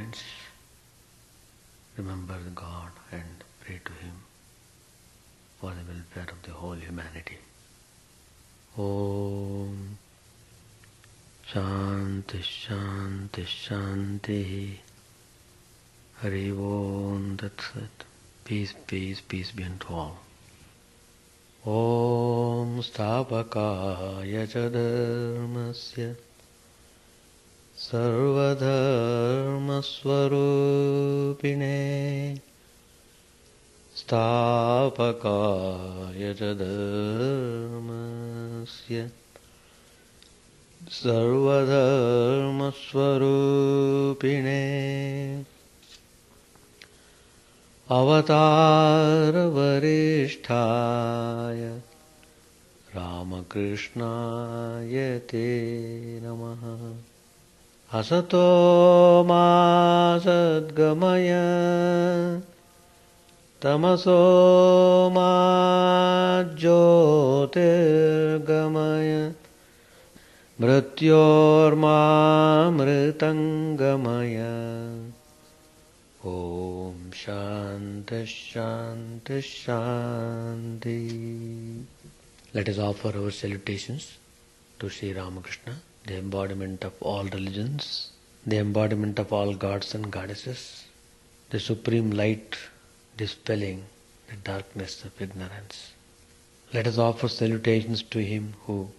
moments, remember God and pray to Him for the welfare of the whole humanity. Om Shanti Shanti Shanti. Hari Om Tat Sat. Peace, peace, peace be unto all. Om Stapakaya Cha Dharmasya Sarvadharma Swarupine Stapakaya Cha Dharmasya Sarvadharma Swarupine Avatara Varisthaya Ramakrishna Te Namaha. Asato ma sadgamaya Tamaso ma jyotirgamaya Mrityorma mritangamaya. Om Shanti Shanti Shanti. Let us offer our salutations to Sri Ramakrishna, the embodiment of all religions, the embodiment of all gods and goddesses, the supreme light dispelling the darkness of ignorance. Let us offer salutations to Him who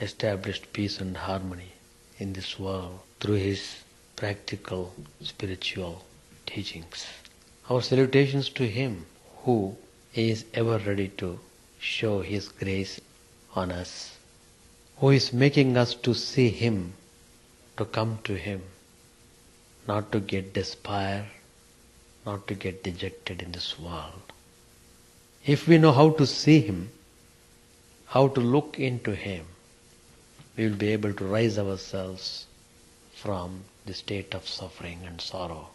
established peace and harmony in this world through His practical spiritual teachings. Our salutations to Him who is ever ready to show His grace on us, who is making us to see Him, to come to Him, not to get despair, not to get dejected in this world. If we know how to see Him, how to look into Him, we will be able to rise ourselves from the state of suffering and sorrow.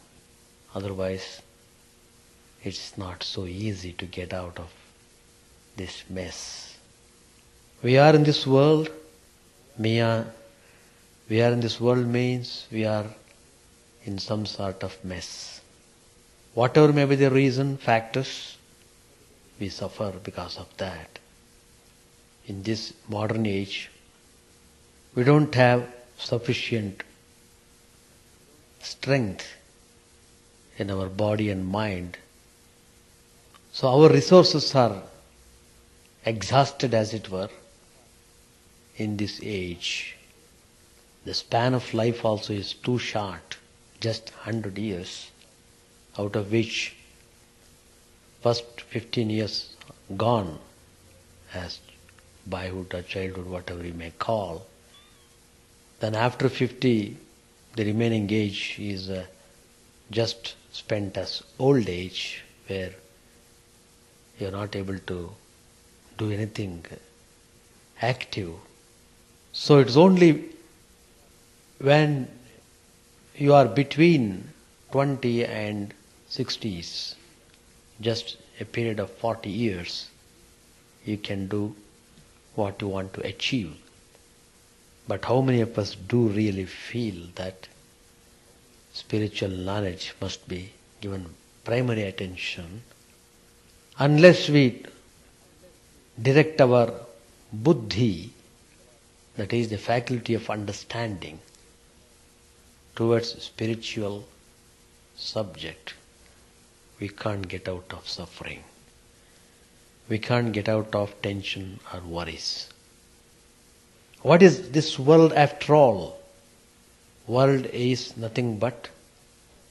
Otherwise, it's not so easy to get out of this mess. We are in this world. We are in this world means we are in some sort of mess. Whatever may be the reason, factors, we suffer because of that. In this modern age, we don't have sufficient strength in our body and mind. So our resources are exhausted, as it were, in this age. The span of life also is too short, just 100 years, out of which first 15 years gone as boyhood or childhood, whatever you may call. Then after 50, the remaining age is just spent as old age, where you are not able to do anything active. So it's only when you are between 20 and 60s, just a period of 40 years, you can do what you want to achieve. But how many of us do really feel that spiritual knowledge must be given primary attention? Unless we direct our buddhi, that is the faculty of understanding, towards spiritual subject, we can't get out of suffering. We can't get out of tension or worries. What is this world after all? World is nothing but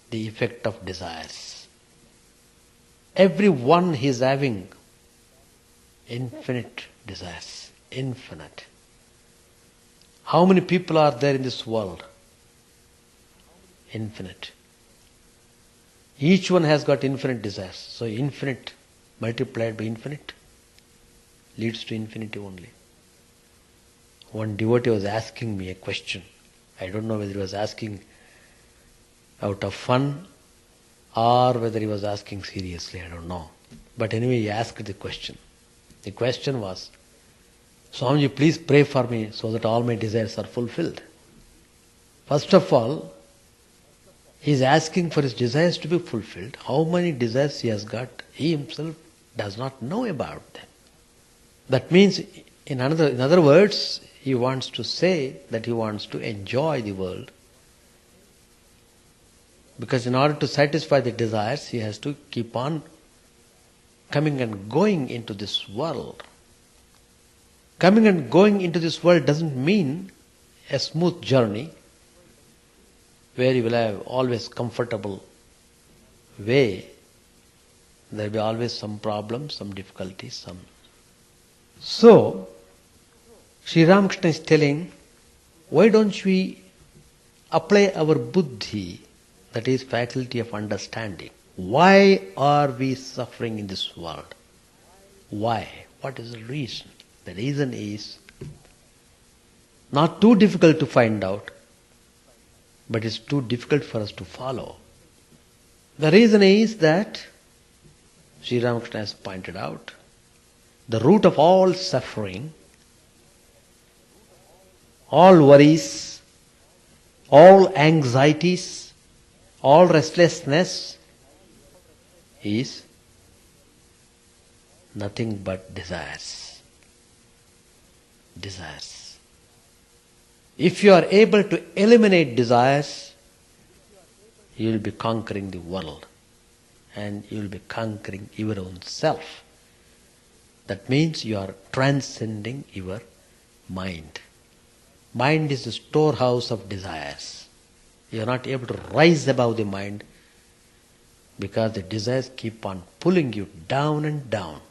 the effect of desires. Everyone is having infinite desires, infinite. How many people are there in this world? Infinite. Each one has got infinite desires. So infinite multiplied by infinite leads to infinity only. One devotee was asking me a question. I don't know whether he was asking out of fun or whether he was asking seriously, I don't know. But anyway, he asked the question. The question was, Swamiji, please pray for me so that all my desires are fulfilled. First of all, He is asking for his desires to be fulfilled. How many desires he has got, he himself does not know about them. That means, in other words, he wants to say that he wants to enjoy the world. Because in order to satisfy the desires, he has to keep on coming and going into this world. Coming and going into this world doesn't mean a smooth journey where you will have always comfortable way. There will be always some problems, some difficulties, So, Sri Ramakrishna is telling, why don't we apply our buddhi, that is faculty of understanding. Why are we suffering in this world? Why? What is the reason? The reason is not too difficult to find out, but it's too difficult for us to follow. The reason is that, Sri Ramakrishna has pointed out, the root of all suffering, all worries, all anxieties, all restlessness is nothing but desires. Desires. If you are able to eliminate desires, you will be conquering the world and you will be conquering your own self. That means you are transcending your mind. Mind is the storehouse of desires. You are not able to rise above the mind because the desires keep on pulling you down and down.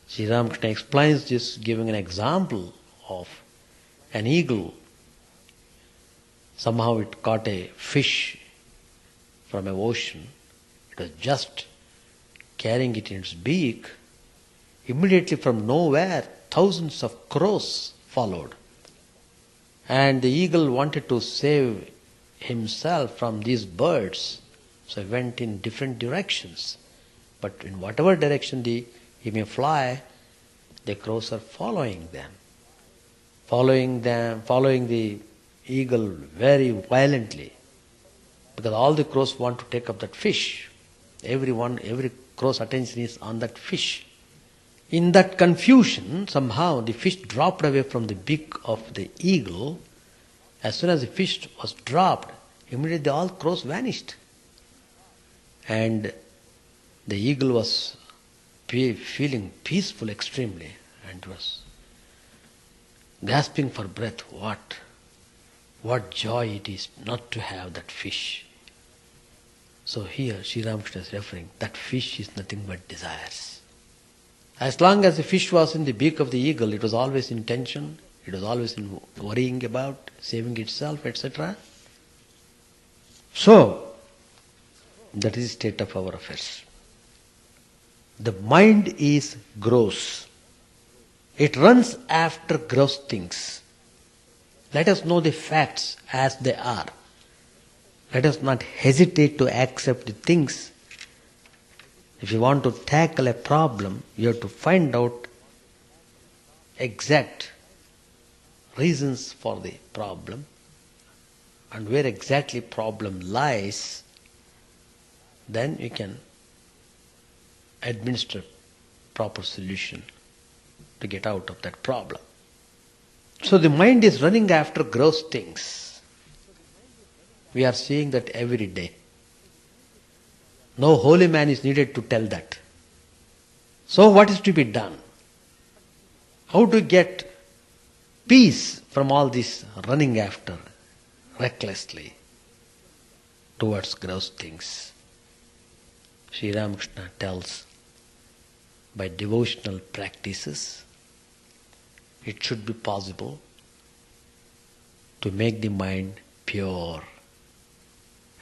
Sri Ramakrishna explains this giving an example of an eagle. Somehow it caught a fish from an ocean. It was just carrying it in its beak. Immediately from nowhere, thousands of crows followed. And the eagle wanted to save himself from these birds, so he went in different directions. But in whatever direction he may fly, the crows are following the eagle very violently, because all the crows want to take up that fish. Every crow's attention is on that fish. In that confusion, somehow the fish dropped away from the beak of the eagle. As soon as the fish was dropped, immediately all crows vanished. And the eagle was feeling peaceful extremely and was gasping for breath. What joy it is not to have that fish. So here Sri Ramakrishna is referring, that fish is nothing but desires. As long as the fish was in the beak of the eagle, it was always in tension, it was always in worrying about saving itself, etc. So, that is the state of our affairs. The mind is gross. It runs after gross things. Let us know the facts as they are. Let us not hesitate to accept the things. If you want to tackle a problem, you have to find out exact reasons for the problem and where exactly problem lies. Then you can administer proper solution to get out of that problem. So the mind is running after gross things. We are seeing that every day. No holy man is needed to tell that. So what is to be done? How to get peace from all this running after recklessly towards gross things? Sri Ramakrishna tells, by devotional practices, it should be possible to make the mind pure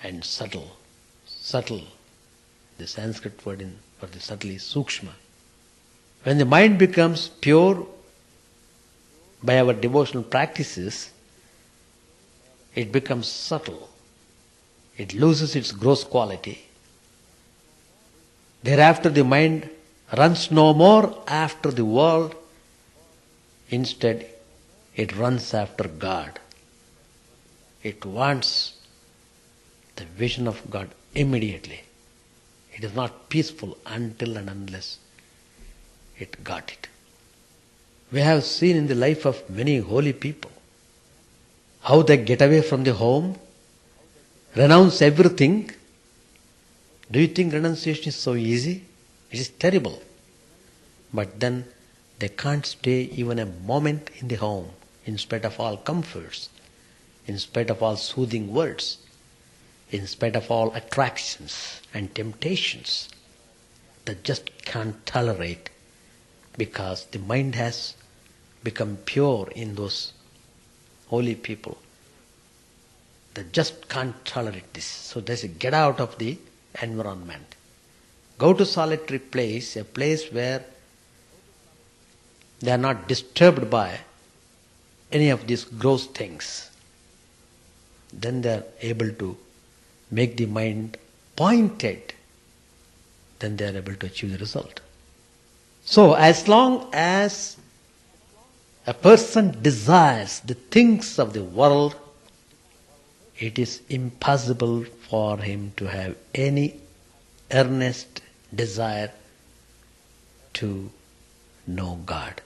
and subtle. Subtle. The Sanskrit word for the subtle is sukshma. When the mind becomes pure by our devotional practices, it becomes subtle. It loses its gross quality. Thereafter the mind runs no more after the world. Instead, it runs after God. It wants the vision of God immediately. It is not peaceful until and unless it got it. We have seen in the life of many holy people how they get away from the home, renounce everything. Do you think renunciation is so easy? It is terrible. But then they can't stay even a moment in the home, in spite of all comforts, in spite of all soothing words, in spite of all attractions and temptations. They just can't tolerate, because the mind has become pure in those holy people. They just can't tolerate this. So they say, get out of the environment. Go to solitary place, a place where they are not disturbed by any of these gross things. Then they are able to make the mind pointed. Then they are able to achieve the result. So as long as a person desires the things of the world, it is impossible for him to have any earnest desire to know God.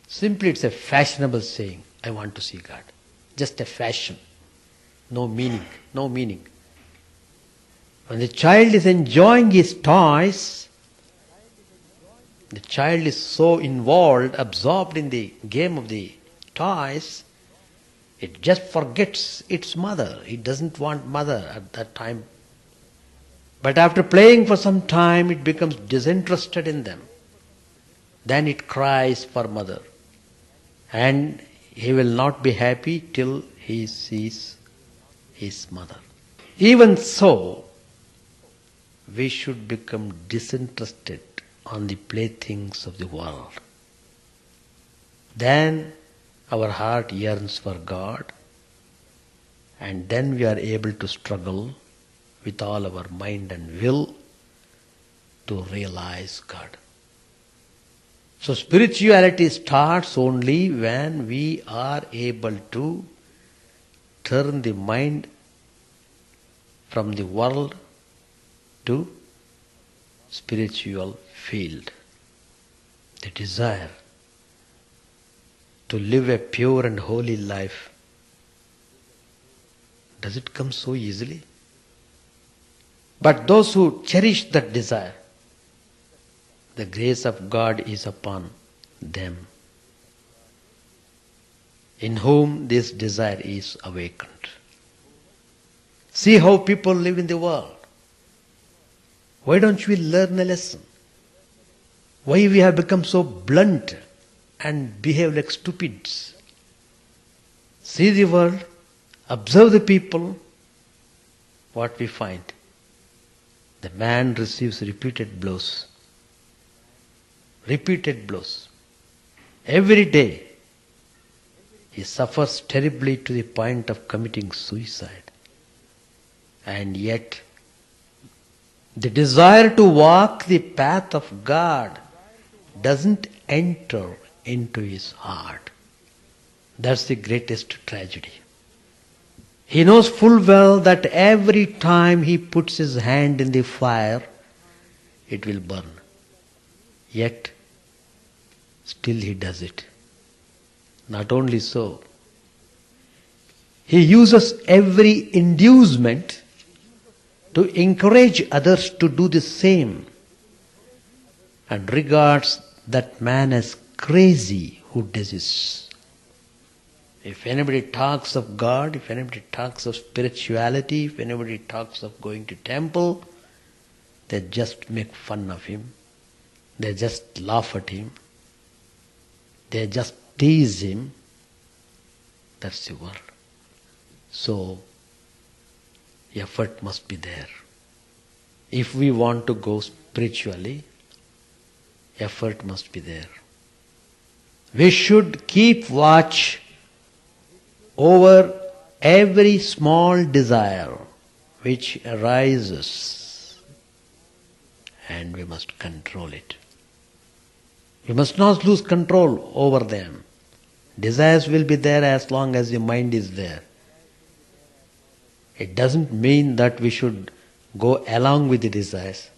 Simply it's a fashionable saying, I want to see God. Just a fashion. No meaning. No meaning. When the child is enjoying his toys, the child is so involved, absorbed in the game of the toys, it just forgets its mother. It doesn't want mother at that time. But after playing for some time, it becomes disinterested in them. Then it cries for mother. And he will not be happy till he sees his mother. Even so, we should become disinterested on the playthings of the world. Then our heart yearns for God, and then we are able to struggle with all our mind and will to realize God. So spirituality starts only when we are able to turn the mind from the world to spiritual field. The desire to live a pure and holy life, does it come so easily? But those who cherish that desire, the grace of God is upon them, in whom this desire is awakened. See how people live in the world. Why don't we learn a lesson? Why we have become so blunt and behave like stupids? See the world, observe the people, what we find? The man receives repeated blows. Repeated blows. Every day he suffers terribly to the point of committing suicide. And yet the desire to walk the path of God doesn't enter into his heart. That's the greatest tragedy. He knows full well that every time he puts his hand in the fire, it will burn. Yet, still he does it. Not only so, he uses every inducement to encourage others to do the same, and regards that man as crazy who does this. If anybody talks of God, if anybody talks of spirituality, if anybody talks of going to temple, they just make fun of him. They just laugh at him. They just tease him. That's the world. So, effort must be there. If we want to go spiritually, effort must be there. We should keep watch over every small desire which arises, and we must control it. We must not lose control over them. Desires will be there as long as the mind is there. It doesn't mean that we should go along with the desires.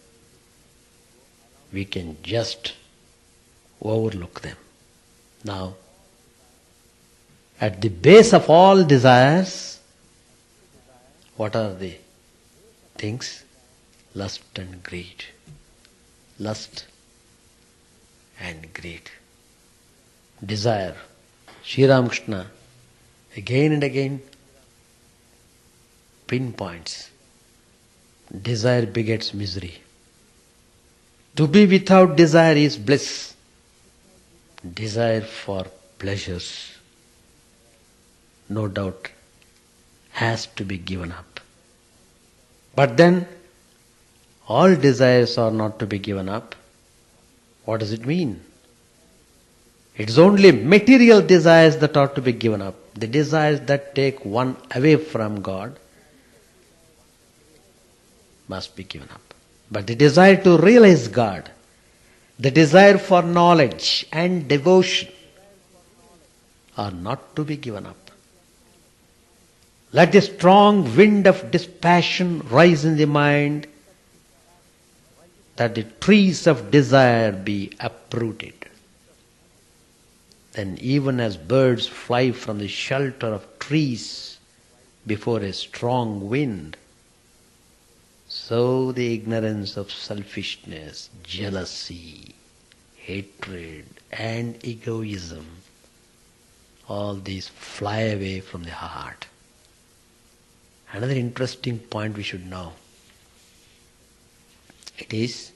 We can just overlook them. Now, at the base of all desires, what are the things? Lust and greed. Lust and greed. Desire. Sri Ramakrishna again and again pinpoints. Desire begets misery. To be without desire is bliss. Desire for pleasures, no doubt, has to be given up. But then, all desires are not to be given up. What does it mean? It's only material desires that are to be given up. The desires that take one away from God must be given up. But the desire to realize God, the desire for knowledge and devotion are not to be given up. Let the strong wind of dispassion rise in the mind, that the trees of desire be uprooted. Then even as birds fly from the shelter of trees before a strong wind, so the ignorance of selfishness, jealousy, hatred and egoism, all these fly away from the heart. Another interesting point we should know. It is,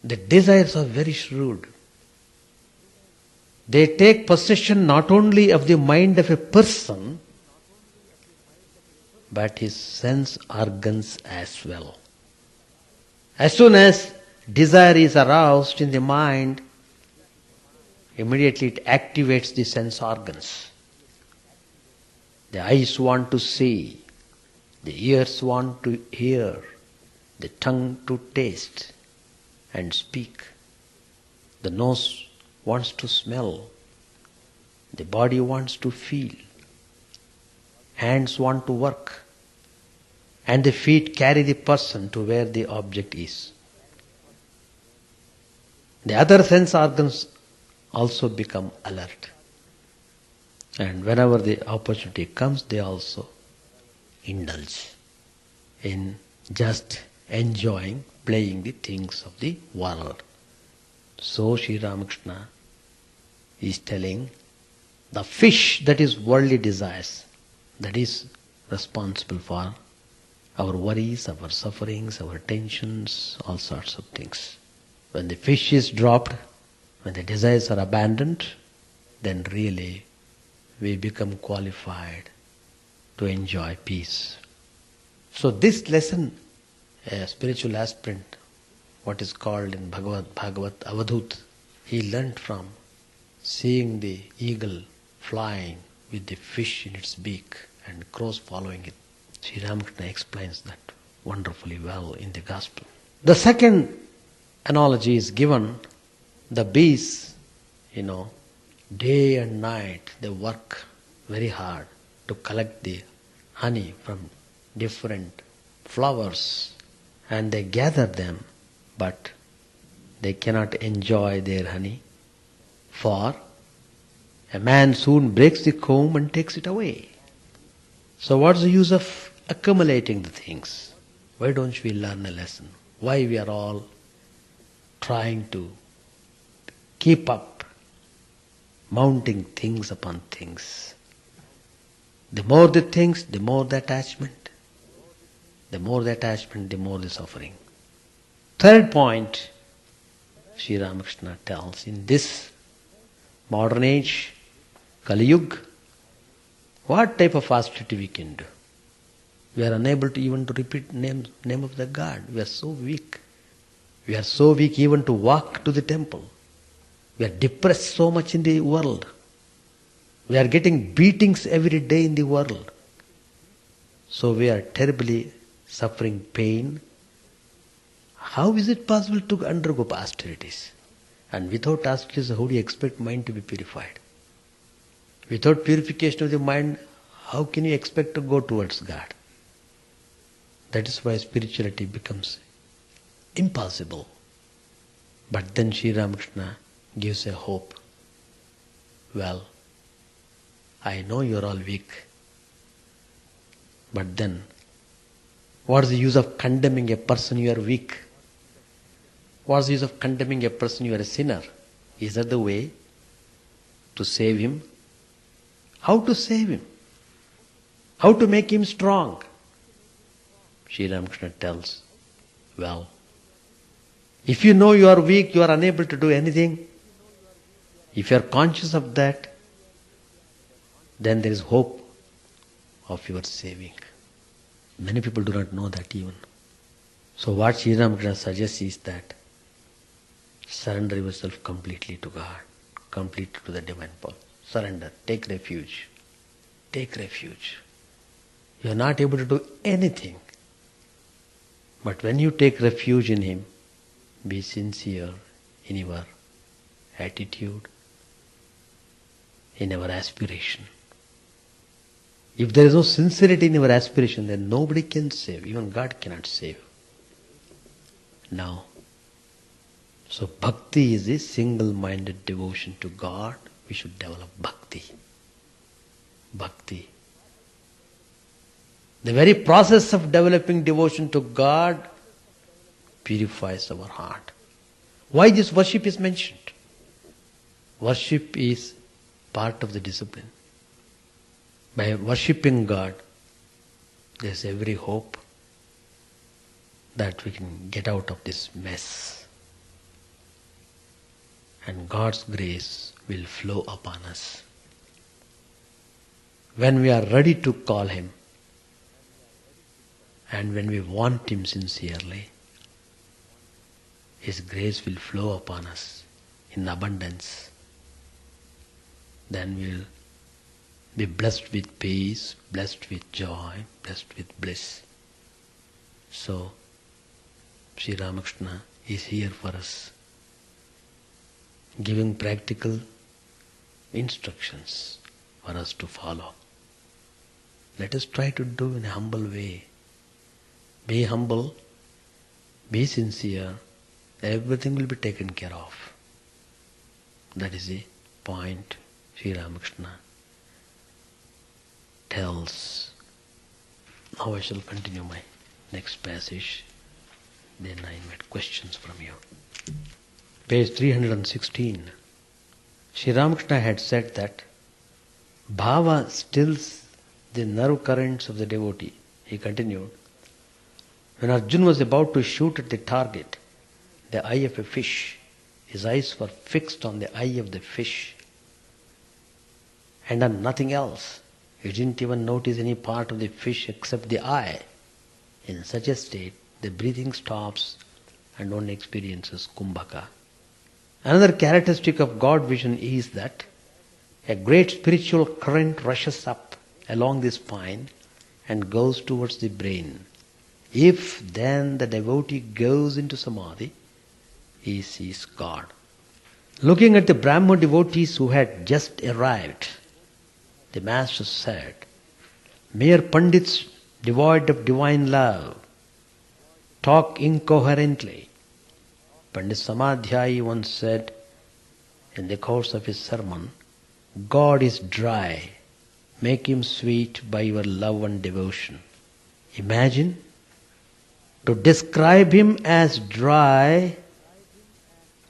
the desires are very shrewd. They take possession not only of the mind of a person, but his sense organs as well. As soon as desire is aroused in the mind, immediately it activates the sense organs. The eyes want to see, the ears want to hear, the tongue to taste and speak, the nose wants to smell, the body wants to feel, hands want to work, and the feet carry the person to where the object is. The other sense organs also become alert. And whenever the opportunity comes, they also indulge in just enjoying, playing the things of the world. So Sri Ramakrishna is telling, the fish that is worldly desires, that is responsible for our worries, our sufferings, our tensions, all sorts of things. When the fish is dropped, when the desires are abandoned, then really we become qualified to enjoy peace. So this lesson, a spiritual aspirant, what is called in Bhagavad Avadhut, he learnt from seeing the eagle flying with the fish in its beak and crows following it. Sri Ramakrishna explains that wonderfully well in the Gospel. The second analogy is given, the bees, day and night they work very hard to collect the honey from different flowers, and they gather them, but they cannot enjoy their honey, for a man soon breaks the comb and takes it away. So what's the use of accumulating the things? Why don't we learn a lesson? Why we are all trying to keep up, mounting things upon things? The more the things, the more the attachment. The more the attachment, the more the suffering. Third point, Sri Ramakrishna tells, in this modern age, Kali Yuga, what type of austerity we can do? We are unable to even to repeat name of the God. We are so weak. We are so weak even to walk to the temple. We are depressed so much in the world. We are getting beatings every day in the world. So we are terribly suffering pain. How is it possible to undergo austerities? And without austerities, how do you expect mind to be purified? Without purification of the mind, how can you expect to go towards God? That is why spirituality becomes impossible. But then Sri Ramakrishna gives a hope. Well, I know you are all weak, but then what is the use of condemning a person you are weak? What is the use of condemning a person you are a sinner? Is that the way to save him? How to save him? How to make him strong? Sri Ramakrishna tells, well, if you know you are weak, you are unable to do anything, if you are conscious of that, then there is hope of your saving. Many people do not know that even. So what Sri Ramakrishna suggests is that surrender yourself completely to God, completely to the divine power. Surrender, take refuge. Take refuge. You are not able to do anything. But when you take refuge in Him, be sincere in your attitude, in our aspiration. If there is no sincerity in your aspiration, then nobody can save. Even God cannot save. Now, so bhakti is a single-minded devotion to God. We should develop bhakti. Bhakti. The very process of developing devotion to God purifies our heart. Why this worship is mentioned? Worship is part of the discipline. By worshipping God, there is every hope that we can get out of this mess. And God's grace will flow upon us. When we are ready to call Him, and when we want Him sincerely, His grace will flow upon us in abundance. Then we will be blessed with peace, blessed with joy, blessed with bliss. So, Sri Ramakrishna is here for us, giving practical instructions for us to follow. Let us try to do in a humble way. Be humble, be sincere, everything will be taken care of. That is the point Sri Ramakrishna tells. Now I shall continue my next passage. Then I invite questions from you. Page 316. Sri Ramakrishna had said that bhava stills the nerve currents of the devotee. He continued, when Arjuna was about to shoot at the target, the eye of a fish, his eyes were fixed on the eye of the fish and on nothing else. He didn't even notice any part of the fish except the eye. In such a state, the breathing stops and one experiences kumbhaka. Another characteristic of God vision is that a great spiritual current rushes up along the spine and goes towards the brain. If then the devotee goes into samadhi, he sees God. Looking at the Brahmo devotees who had just arrived, the Master said, mere pandits devoid of divine love talk incoherently. Pandit Samadhyayi once said in the course of his sermon, God is dry, make Him sweet by your love and devotion. Imagine, to describe Him as dry,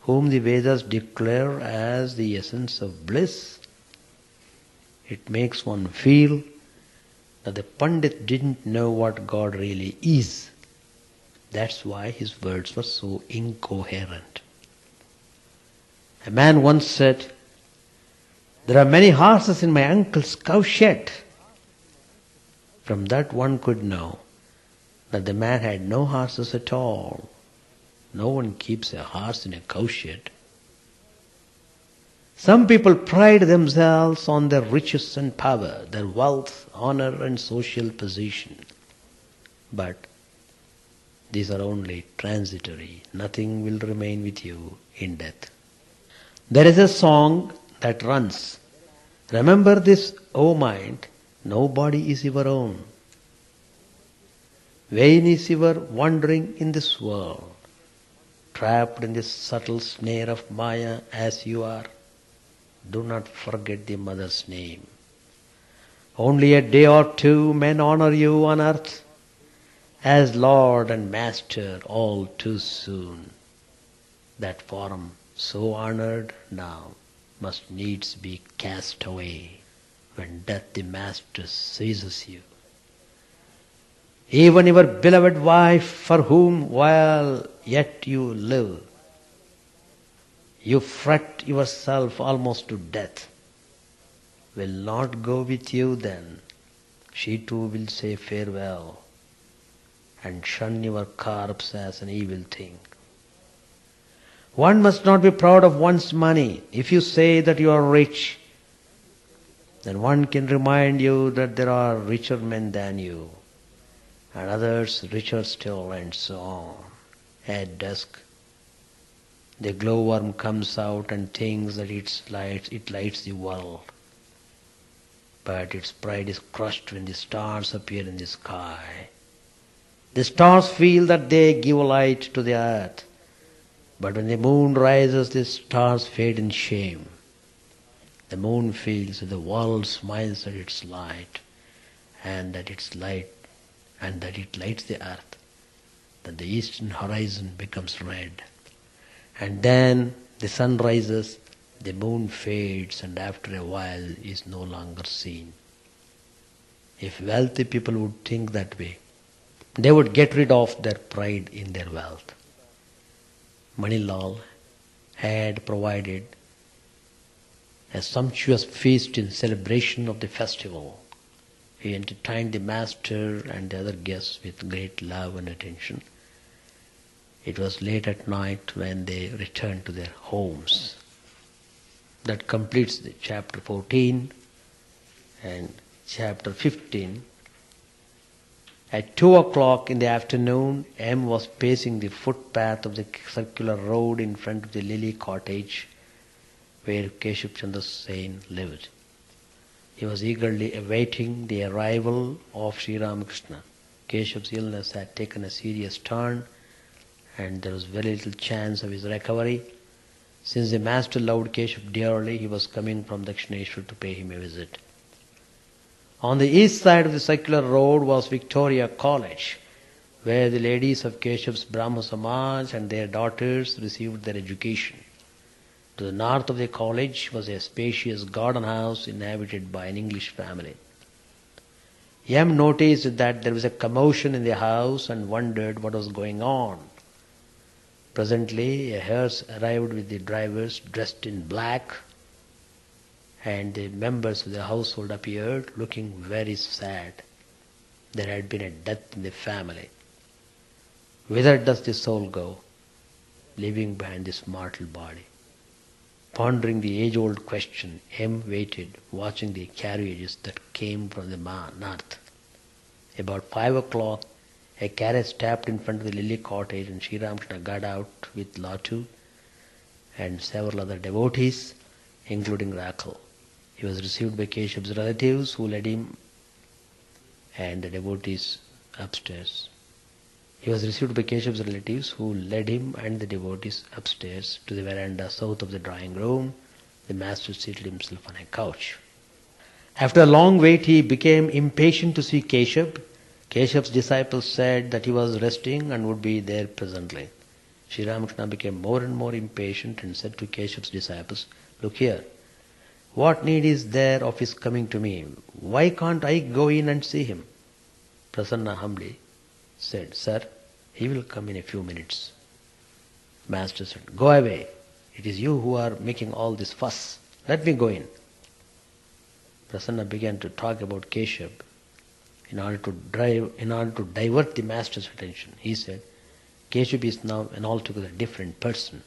whom the Vedas declare as the essence of bliss, it makes one feel that the Pandit didn't know what God really is. That's why his words were so incoherent. A man once said, there are many horses in my uncle's cowshed. From that one could know that the man had no horses at all. No one keeps a horse in a cowshed. Some people pride themselves on their riches and power, their wealth, honor and social position. But these are only transitory. Nothing will remain with you in death. There is a song that runs, remember this, O mind, nobody is your own. Vain is your wandering in this world, trapped in this subtle snare of Maya as you are. Do not forget the mother's name. Only a day or two men honor you on earth as Lord and Master all too soon. That form, so honored now, must needs be cast away when death the Master seizes you. Even your beloved wife, for whom while yet you live, you fret yourself almost to death, will not go with you then. She too will say farewell and shun your corpse as an evil thing. One must not be proud of one's money. If you say that you are rich, then one can remind you that there are richer men than you, and others richer still, and so on. At dusk, the glowworm comes out and thinks that it lights the world. But its pride is crushed when the stars appear in the sky. The stars feel that they give light to the earth. But when the moon rises, the stars fade in shame. The moon feels that the world smiles at its light, and that it lights the earth, that the eastern horizon becomes red. And then the sun rises, the moon fades, and after a while is no longer seen. If wealthy people would think that way, they would get rid of their pride in their wealth. Manilal had provided a sumptuous feast in celebration of the festival. He entertained the master and the other guests with great love and attention. It was late at night when they returned to their homes. That completes the chapter 14 and chapter 15. At 2 o'clock in the afternoon, M was pacing the footpath of the circular road in front of the lily cottage where Keshav Chandra Sen lived. He was eagerly awaiting the arrival of Sri Ramakrishna. Keshav's illness had taken a serious turn, and there was very little chance of his recovery. Since the master loved Keshav dearly, he was coming from Dakshineshwar to pay him a visit. On the east side of the circular road was Victoria College, where the ladies of Keshav's Brahmo Samaj and their daughters received their education. To the north of the college was a spacious garden house inhabited by an English family. Yam noticed that there was a commotion in the house and wondered what was going on. Presently, a hearse arrived with the drivers dressed in black, and the members of the household appeared, looking very sad. There had been a death in the family. Whither does the soul go, leaving behind this mortal body? Pondering the age-old question, M waited, watching the carriages that came from the north. About 5 o'clock, a carriage stopped in front of the lily cottage, and Sri Ramakrishna got out with Latu and several other devotees, including Rakhal. He was received by Keshav's relatives, who led him and the devotees upstairs. to the veranda south of the drawing room. The master seated himself on a couch. After a long wait, he became impatient to see Keshav. Keshav's disciples said that he was resting and would be there presently. Sri Ramakrishna became more and more impatient and said to Keshav's disciples, "Look here, what need is there of his coming to me? Why can't I go in and see him?" Prasanna humbly said, "Sir, he will come in a few minutes." Master said, "Go away. It is you who are making all this fuss. Let me go in." Prasanna began to talk about Keshav in order to divert the master's attention. He said, "Keshav is now an altogether different person.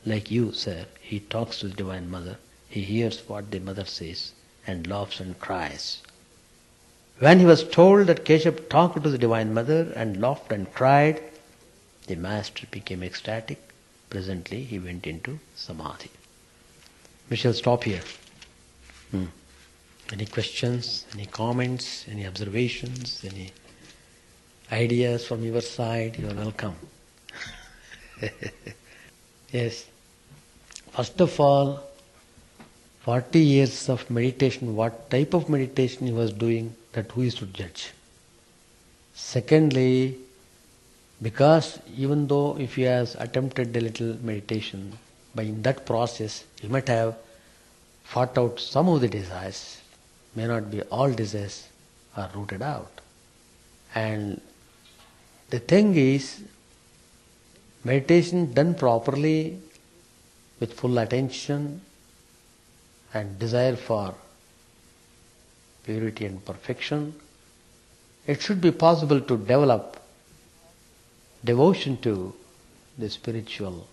Like you, sir, he talks to the Divine Mother. He hears what the Mother says and laughs and cries." When he was told that Keshav talked to the Divine Mother and laughed and cried, the master became ecstatic. Presently he went into Samadhi. We shall stop here. Any questions, any comments, any observations, any ideas from your side, you are welcome. Yes. First of all, 40 years of meditation, what type of meditation he was doing, that who is to judge? Secondly, because even though if he has attempted a little meditation, but in that process he might have fought out some of the desires, may not be all desires are rooted out. And the thing is, meditation done properly with full attention and desire for purity and perfection, it should be possible to develop devotion to the spiritual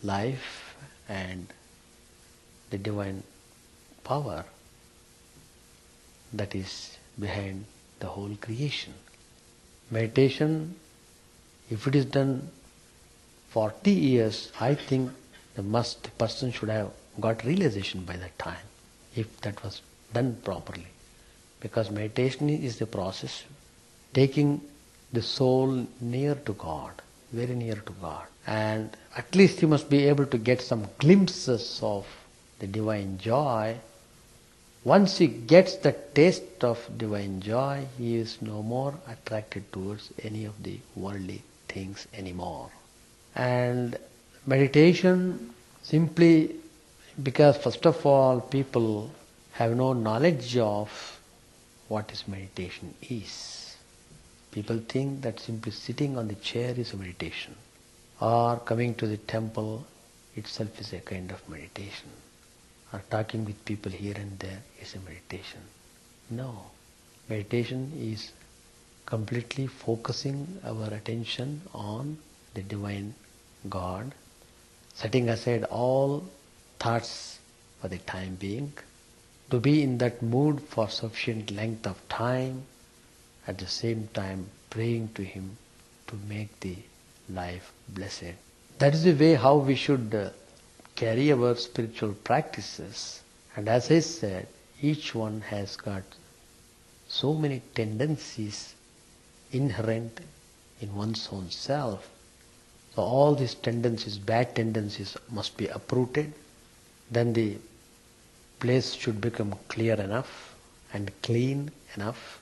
life and the divine power that is behind the whole creation. Meditation, if it is done 40 years, I think the person should have got realization by that time, if that was done properly. Because meditation is the process taking the soul near to God, very near to God. And at least he must be able to get some glimpses of the divine joy. Once he gets the taste of divine joy, he is no more attracted towards any of the worldly things anymore. And meditation simply because first of all people have no knowledge of what is meditation is. People think that simply sitting on the chair is a meditation, or coming to the temple itself is a kind of meditation, or talking with people here and there is a meditation. No, meditation is completely focusing our attention on the divine God, setting aside all thoughts for the time being, to be in that mood for sufficient length of time, at the same time praying to Him to make the life blessed. That is the way how we should carry our spiritual practices. And as I said, each one has got so many tendencies inherent in one's own self. So all these tendencies, bad tendencies, must be uprooted. Then the place should become clear enough and clean enough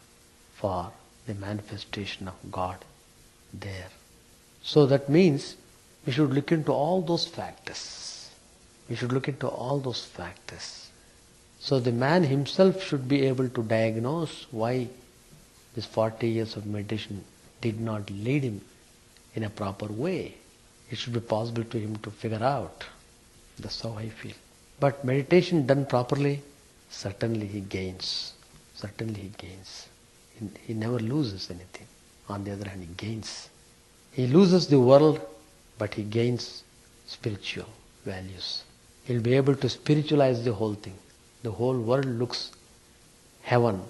for the manifestation of God there. So that means we should look into all those factors. We should look into all those factors. So the man himself should be able to diagnose why this 40 years of meditation did not lead him in a proper way. It should be possible to him to figure out. That's how I feel. But meditation done properly, certainly he gains. Certainly he gains. He never loses anything. On the other hand, he gains. He loses the world, but he gains spiritual values. He'll be able to spiritualize the whole thing. The whole world looks heaven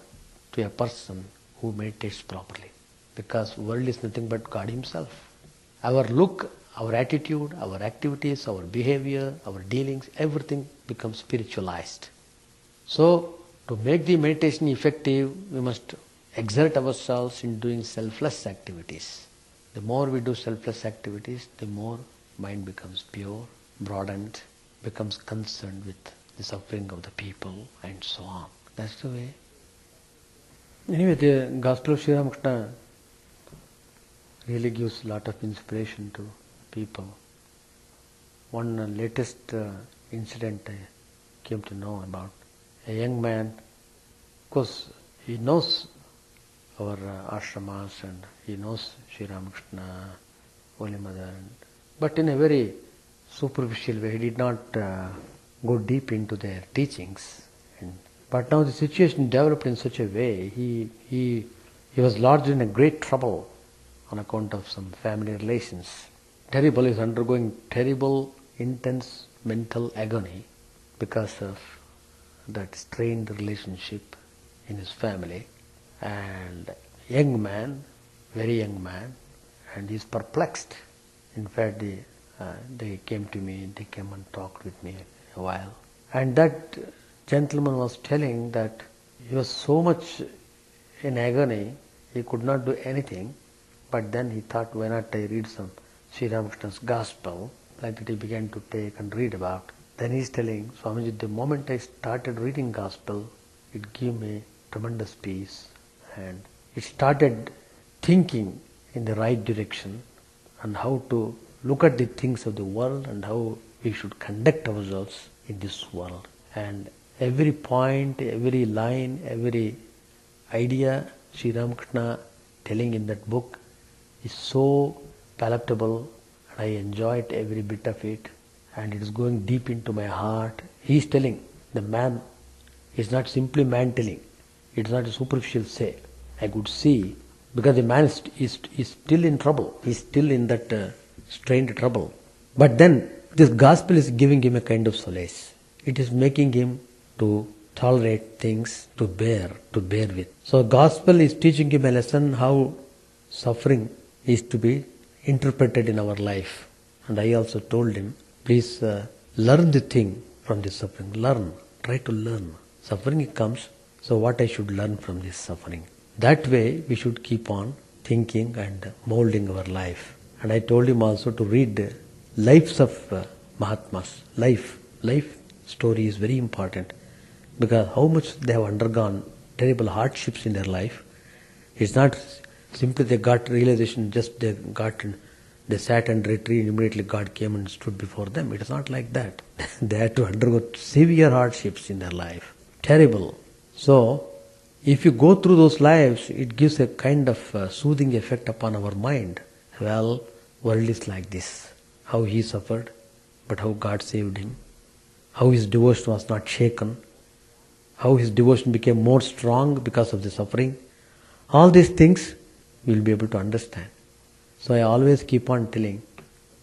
to a person who meditates properly. Because world is nothing but God Himself. Our look, our attitude, our activities, our behavior, our dealings, everything becomes spiritualized. So, to make the meditation effective, we must exert ourselves in doing selfless activities. The more we do selfless activities, the more mind becomes pure, broadened, becomes concerned with the suffering of the people, and so on. That's the way. Anyway, the Gospel of Sri Ramakrishna really gives a lot of inspiration to people. One latest incident I came to know about. A young man, of course, he knows our ashramas and he knows Sri Ramakrishna, Holy Mother, but in a very superficial way. He did not go deep into their teachings. But now the situation developed in such a way, he was lodged in a great trouble on account of some family relations. Terrible, he is undergoing terrible, intense mental agony because of that strained relationship in his family. And young man, very young man, and he is perplexed. In fact, they came to me, they came and talked with me a while. And that gentleman was telling that he was so much in agony He could not do anything, but then he thought, why not I read some Sri Ramakrishna's Gospel? Like that he began to take and read about. Then he's telling, Swamiji, the moment I started reading Gospel, it gave me tremendous peace, and it started thinking in the right direction and how to look at the things of the world and how we should conduct ourselves in this world. And every point, every line, every idea Sri Ramakrishna telling in that book is so palatable, and I enjoyed every bit of it, and it is going deep into my heart. He is telling, the man is not simply man telling, it is not a superficial say. I could see, because the man is still in trouble, he is still in that strained trouble. But then this gospel is giving him a kind of solace. It is making him to tolerate things, to bear with. So gospel is teaching him a lesson how suffering is to be interpreted in our life. And I also told him, please learn the thing from this suffering. Learn, try to learn. Suffering comes, so what I should learn from this suffering. That way we should keep on thinking and molding our life. And I told him also to read lives of Mahatmas. Life story is very important, because how much they have undergone terrible hardships in their life. It's not simply they got realization, just they sat and retreated, immediately God came and stood before them. It is not like that. They had to undergo severe hardships in their life. Terrible. So, if you go through those lives, it gives a kind of soothing effect upon our mind. Well, world is like this. How he suffered, but how God saved him. How his devotion was not shaken. How his devotion became more strong because of the suffering. All these things we will be able to understand. So I always keep on telling,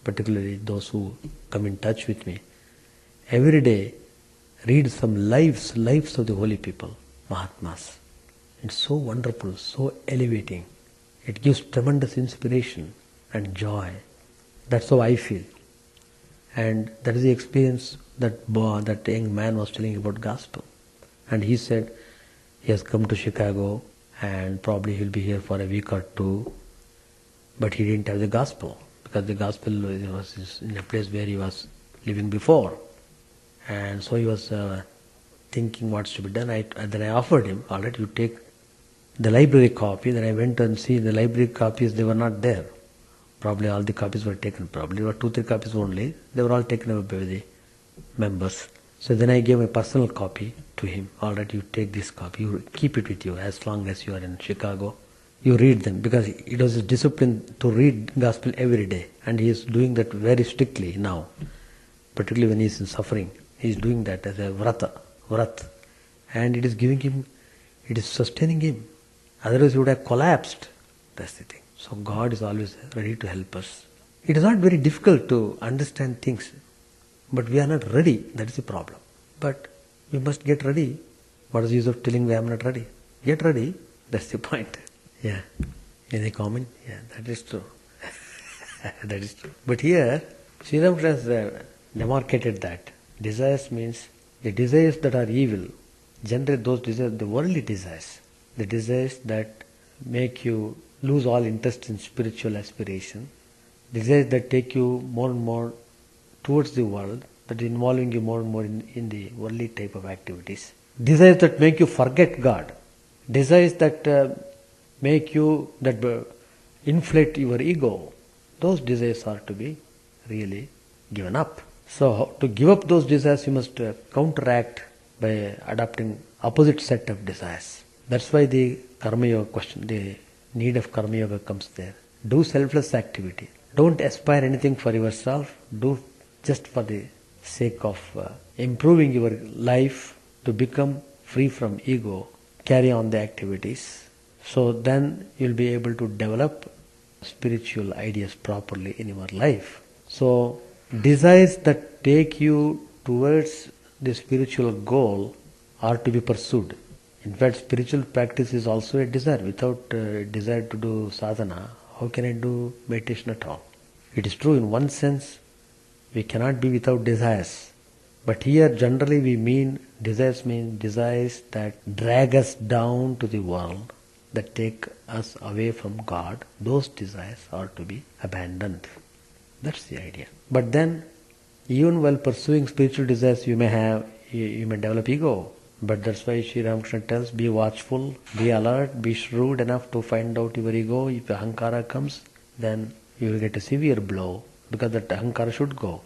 particularly those who come in touch with me, every day read some lives of the holy people, Mahatmas. It's so wonderful, so elevating. It gives tremendous inspiration and joy. That's how I feel. And that is the experience that young man was telling about gospel. And he said he has come to Chicago and probably he'll be here for a week or two, but he didn't have the gospel, because the gospel was in a place where he was living before. And so he was thinking what should be done. Then I offered him, all right, you take the library copy. Then I went and see the library copies, they were not there. Probably all the copies were taken. Probably there were 2-3 copies only. They were all taken away by the members. So then I gave a personal copy to him. All right, you take this copy, you keep it with you as long as you are in Chicago. You read them, because it was a discipline to read gospel every day, and he is doing that very strictly now. Particularly when he is in suffering, he is doing that as a vrat, and it is giving him, it is sustaining him. Otherwise he would have collapsed. That's the thing. So God is always ready to help us. It is not very difficult to understand things, but we are not ready. That is the problem. But we must get ready. What is the use of telling me I am not ready? Get ready. That's the point. Yeah. Any comment? Yeah, that is true. That is true. But here, Sri Ramakrishna has demarcated that. Desires means the desires that are evil. Generally those desires, the worldly desires. The desires that make you lose all interest in spiritual aspiration. Desires that take you more and more towards the world, that is involving you more and more in the worldly type of activities. Desires that make you forget God. Desires that make you, that inflate your ego. Those desires are to be really given up. So to give up those desires, you must counteract by adopting opposite set of desires. That's why the karma yoga question, the need of karma yoga comes there. Do selfless activity. Don't aspire anything for yourself. Do just for the sake of improving your life to become free from ego. Carry on the activities. So then you'll be able to develop spiritual ideas properly in your life. So desires that take you towards the spiritual goal are to be pursued. In fact, spiritual practice is also a desire. Without a desire to do sadhana, how can I do meditation at all? It is true in one sense, we cannot be without desires. But here generally we mean desires that drag us down to the world that take us away from God, those desires are to be abandoned. That's the idea. But then, even while pursuing spiritual desires, you may develop ego. But that's why Sri Ramakrishna tells, be watchful, be alert, be shrewd enough to find out your ego. If ahankara comes, then you will get a severe blow, because that ahankara should go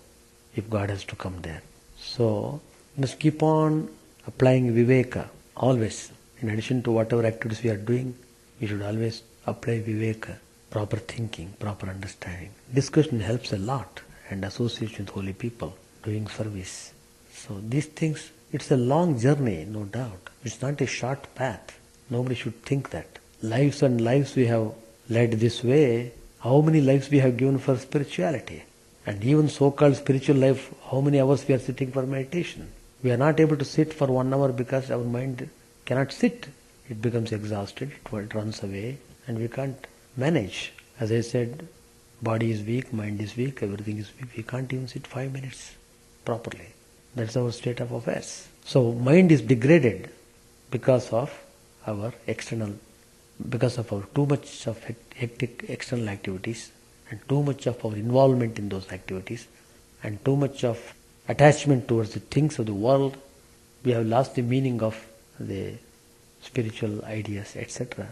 if God has to come there. So, you must keep on applying viveka, always. In addition to whatever activities we are doing, we should always apply viveka, proper thinking, proper understanding. Discussion helps a lot, and association with holy people, doing service. So these things, it's a long journey, no doubt. It's not a short path. Nobody should think that. Lives and lives we have led this way. How many lives we have given for spirituality? And even so-called spiritual life, how many hours we are sitting for meditation? We are not able to sit for 1 hour because our mind cannot sit. It becomes exhausted, it runs away, and we can't manage. As I said, body is weak, mind is weak, everything is weak. We can't even sit 5 minutes properly. That's our state of affairs. So mind is degraded because of our too much of hectic external activities, and too much of our involvement in those activities, and too much of attachment towards the things of the world. We have lost the meaning of the spiritual ideas, etc.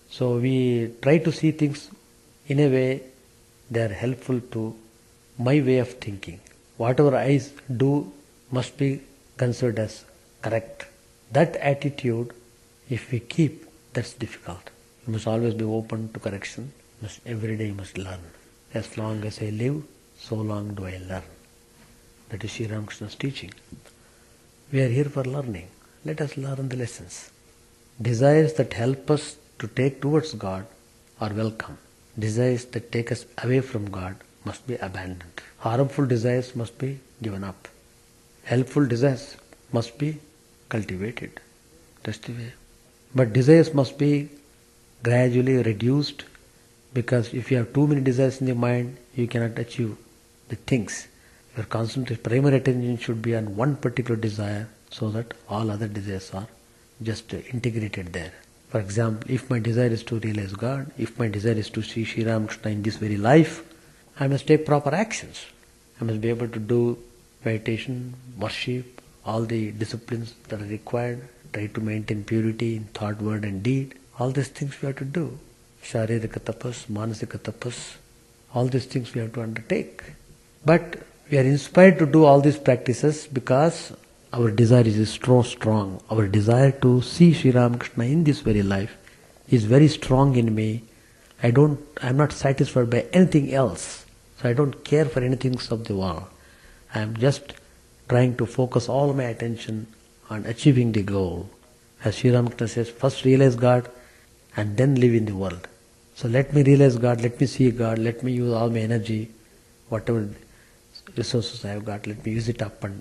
So we try to see things in a way they are helpful to my way of thinking. Whatever I do must be considered as correct. That attitude, if we keep, that's difficult. You must always be open to correction. Every day you must learn. As long as I live, so long do I learn. That is Sri Ramakrishna's teaching. We are here for learning. Let us learn the lessons. Desires that help us to take towards God are welcome. Desires that take us away from God must be abandoned. Harmful desires must be given up. Helpful desires must be cultivated. That's the way. But desires must be gradually reduced, because if you have too many desires in the mind, you cannot achieve the things. Your concentration, primary attention should be on one particular desire, so that all other desires are just integrated there. For example, if my desire is to realize God, if my desire is to see Sri Ramakrishna in this very life, I must take proper actions. I must be able to do meditation, worship, all the disciplines that are required, try to maintain purity in thought, word and deed. All these things we have to do. Sharirika tapas, manasika tapas, all these things we have to undertake. But we are inspired to do all these practices because our desire is so strong. Our desire to see Sri Ramakrishna in this very life is very strong in me. I am not satisfied by anything else. So I don't care for anything of the world. I am just trying to focus all my attention on achieving the goal. As Sri Ramakrishna says, first realize God and then live in the world. So let me realize God, let me see God, let me use all my energy, whatever resources I have got, let me use it up and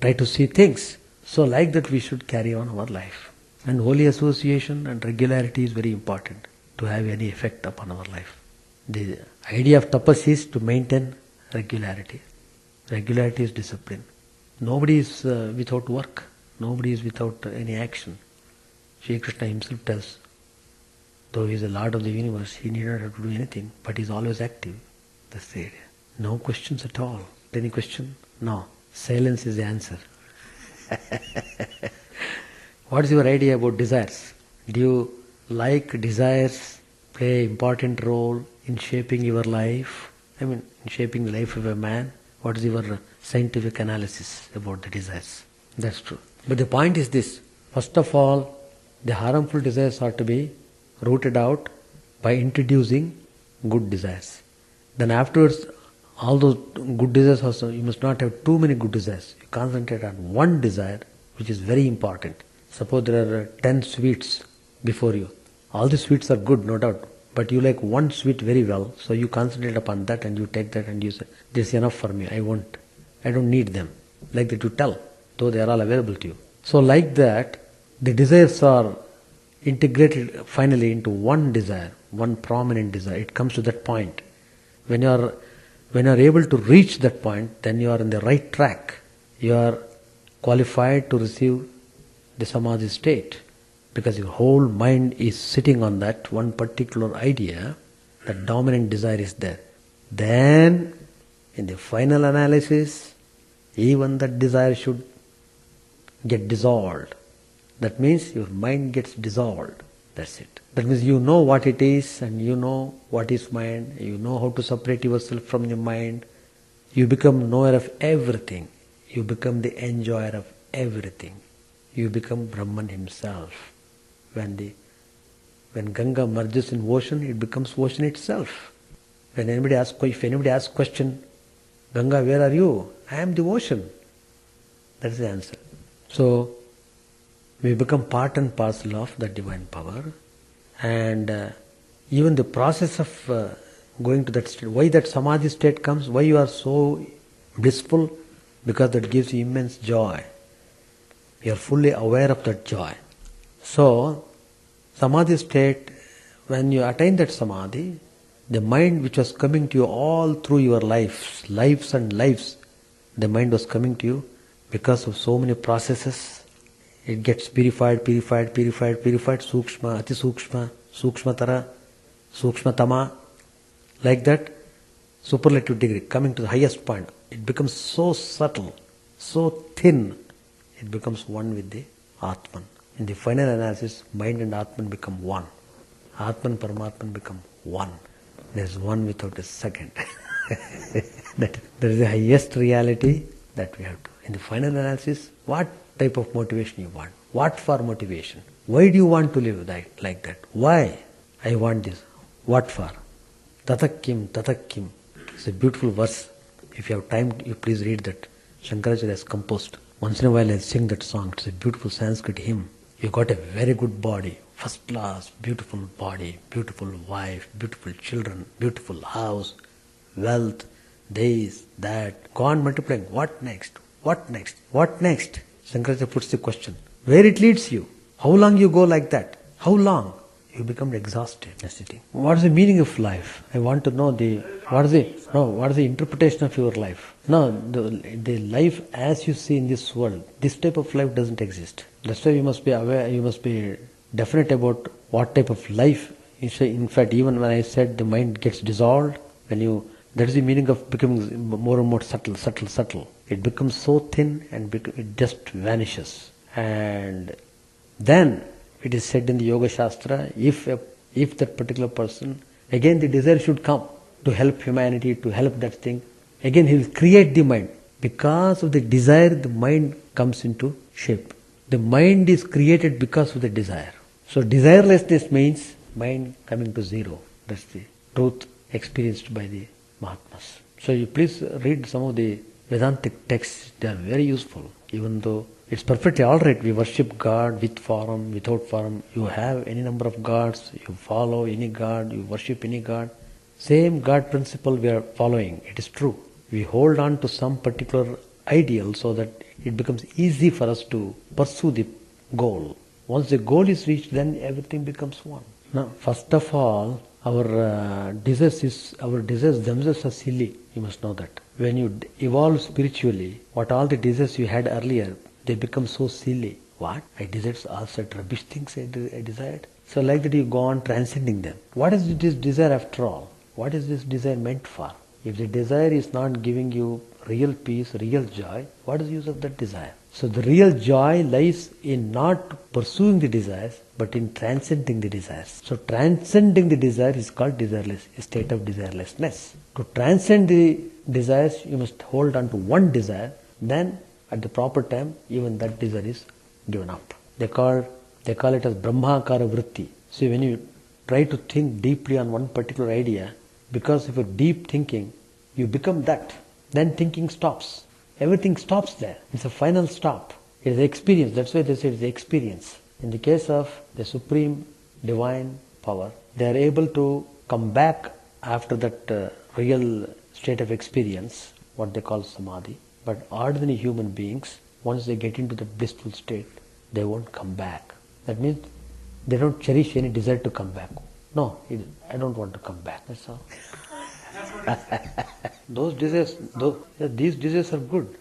try to see things. So like that we should carry on our life. And holy association and regularity is very important to have any effect upon our life. The idea of tapas is to maintain regularity. Regularity is discipline. Nobody is without work. Nobody is without any action. Sri Krishna himself tells, though he is the Lord of the universe, he need not have to do anything, but he is always active. That's the idea. No questions at all. Any question? No. Silence is the answer. What is your idea about desires? Do you like desires play an important role in shaping your life? In shaping the life of a man? What is your scientific analysis about the desires? That's true. But the point is this. First of all, the harmful desires are to be rooted out by introducing good desires. Then afterwards, all those good desires also, you must not have too many good desires. You concentrate on one desire, which is very important. Suppose there are 10 sweets before you. All the sweets are good, no doubt. But you like one sweet very well, so you concentrate upon that and you take that and you say, this is enough for me, I don't need them. Like that you tell, though they are all available to you. So like that, the desires are integrated finally into one desire, one prominent desire. It comes to that point. When you are able to reach that point, then you are in the right track. You are qualified to receive the samadhi state. because your whole mind is sitting on that one particular idea, that dominant desire is there. Then, in the final analysis, even that desire should get dissolved. That means your mind gets dissolved. That's it. That means you know what it is and you know what is mind. You know how to separate yourself from the mind. You become knower of everything. You become the enjoyer of everything. You become Brahman himself. When Ganga merges in ocean, it becomes ocean itself. If anybody asks question, Ganga, where are you? I am the ocean. That's the answer. So, we become part and parcel of the divine power. And even the process of going to that state, why that samadhi state comes, why you are so blissful? Because that gives you immense joy. You are fully aware of that joy. So, samadhi state, when you attain that samadhi, the mind which was coming to you all through your lives, the mind was coming to you because of so many processes. It gets purified, sukshma, ati sukshma, sukshmatara, sukshmatama, like that, superlative degree, coming to the highest point. It becomes so subtle, so thin, it becomes one with the Atman. In the final analysis, mind and Atman become one. Atman, Paramatman become one. There is one without a second. That is the highest reality that we have to. In the final analysis, what type of motivation you want? What for motivation? Why do you want to live like that? Why? I want this. What for? Tatakkim, tatakkim. It's a beautiful verse. If you have time, you please read that. Shankaracharya has composed. Once in a while I sing that song. It's a beautiful Sanskrit hymn. You got a very good body, first class, beautiful body, beautiful wife, beautiful children, beautiful house, wealth, this, that. Go on multiplying. What next? What next? What next? Shankaracharya puts the question. Where it leads you? How long you go like that? How long? You become exhausted. What is the meaning of life? I want to know what is the interpretation of your life? No, the life as you see in this world, this type of life doesn't exist. That's why you must be aware, you must be definite about what type of life. In fact, even when I said the mind gets dissolved, that is the meaning of becoming more and more subtle. It becomes so thin and it just vanishes. And then it is said in the Yoga Shastra, if that particular person, again the desire should come to help humanity, to help that thing, again he will create the mind. Because of the desire, the mind comes into shape. The mind is created because of the desire. So desirelessness means mind coming to zero. That's the truth experienced by the Mahatmas. So you please read some of the Vedantic texts. They are very useful. Even though it's perfectly alright, we worship God with form, without form. You have any number of gods, you follow any god, you worship any god. Same God principle we are following. It is true. We hold on to some particular ideal so that it becomes easy for us to pursue the goal. Once the goal is reached, then everything becomes one. Now, first of all, our desires themselves are silly. You must know that. When you evolve spiritually, what all the desires you had earlier, they become so silly. What? I desired all such rubbish things I desired. So like that you go on transcending them. What is this desire after all? What is this desire meant for? If the desire is not giving you real peace, real joy, what is the use of that desire? So the real joy lies in not pursuing the desires, but in transcending the desires. So transcending the desire is called desireless, a state of desirelessness. To transcend the desires, you must hold on to one desire, then at the proper time, even that desire is given up. They call it as Brahmakara Vritti. See, when you try to think deeply on one particular idea, because of your deep thinking, you become that. Then thinking stops. Everything stops there. It's a final stop. It is experience. That's why they say it's the experience. In the case of the supreme divine power, they are able to come back after that real state of experience, what they call samadhi. But ordinary human beings, once they get into the blissful state, they won't come back. That means they don't cherish any desire to come back. No, I don't want to come back. That's all. These desires are good.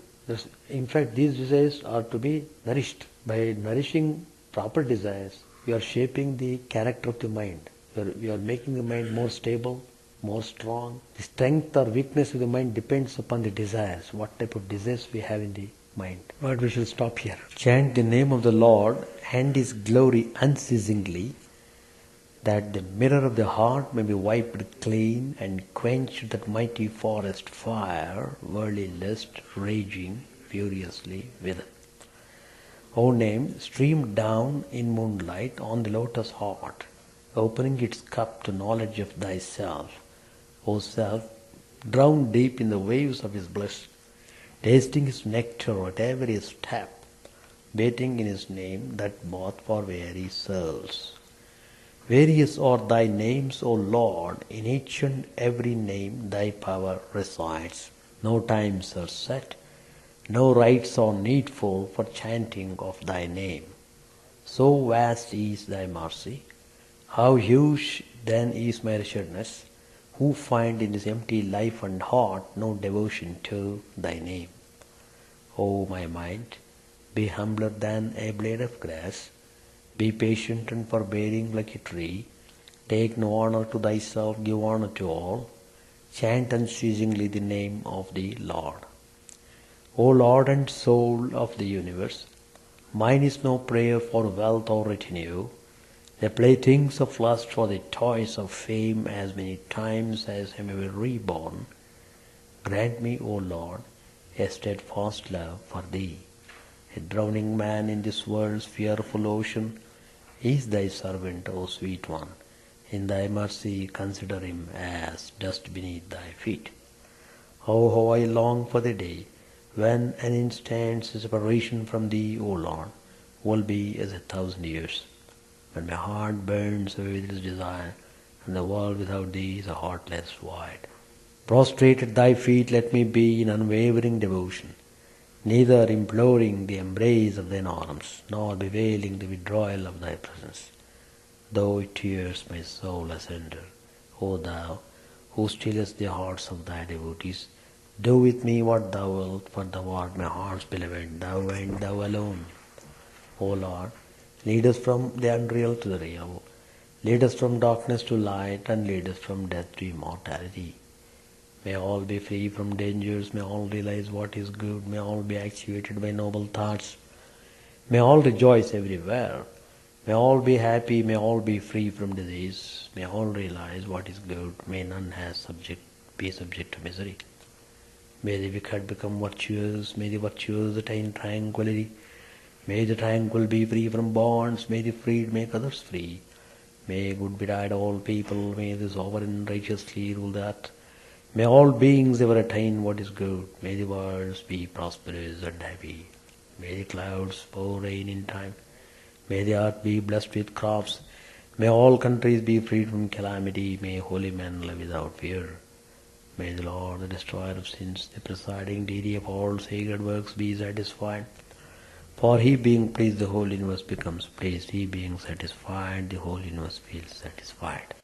In fact, these desires are to be nourished. By nourishing proper desires, We are shaping the character of the mind. We are making the mind more stable, more strong. The strength or weakness of the mind depends upon the desires, what type of desires we have in the mind. But we shall stop here. Chant the name of the Lord and His glory unceasingly, that the mirror of the heart may be wiped clean and quench that mighty forest fire, worldly lust raging furiously within. O name, stream down in moonlight on the lotus heart, opening its cup to knowledge of thyself. O self, drown deep in the waves of his bliss, tasting his nectar at every step, bathing in his name that bath for weary souls. Various are thy names, O Lord, in each and every name thy power resides. No times are set, no rites are needful for chanting of thy name. So vast is thy mercy, how huge then is my wretchedness, who find in this empty life and heart no devotion to thy name. O my mind, be humbler than a blade of grass, be patient and forbearing like a tree, take no honor to thyself, give honor to all, chant unceasingly the name of the Lord. O Lord and Soul of the universe, mine is no prayer for wealth or retinue, the playthings of lust for the toys of fame as many times as I may be reborn. Grant me, O Lord, a steadfast love for Thee. A drowning man in this world's fearful ocean is Thy servant, O Sweet One. In Thy mercy consider him as dust beneath Thy feet. Oh, how I long for the day when an instant's separation from Thee, O Lord, will be as 1,000 years, when my heart burns away with its desire, and the world without Thee is a heartless void. Prostrate at Thy feet let me be in unwavering devotion, neither imploring the embrace of Thine arms, nor bewailing the withdrawal of Thy presence. Though it tears my soul asunder, O Thou, who stillest the hearts of Thy devotees, do with me what Thou wilt, for Thou art my heart's beloved, Thou and Thou alone. O Lord, lead us from the unreal to the real, lead us from darkness to light, and lead us from death to immortality. May all be free from dangers, may all realize what is good, may all be actuated by noble thoughts, may all rejoice everywhere, may all be happy, may all be free from disease, may all realize what is good, may none be subject to misery. May the wicked become virtuous, may the virtuous attain tranquility, may the tranquil be free from bonds, may the freed make others free. May good betide all people, may the sovereign righteously rule the earth. May all beings ever attain what is good, may the worlds be prosperous and happy. May the clouds pour rain in time, may the earth be blessed with crops, may all countries be freed from calamity, may holy men live without fear. May the Lord, the destroyer of sins, the presiding deity of all sacred works, be satisfied. For He being pleased, the whole universe becomes pleased. He being satisfied, the whole universe feels satisfied.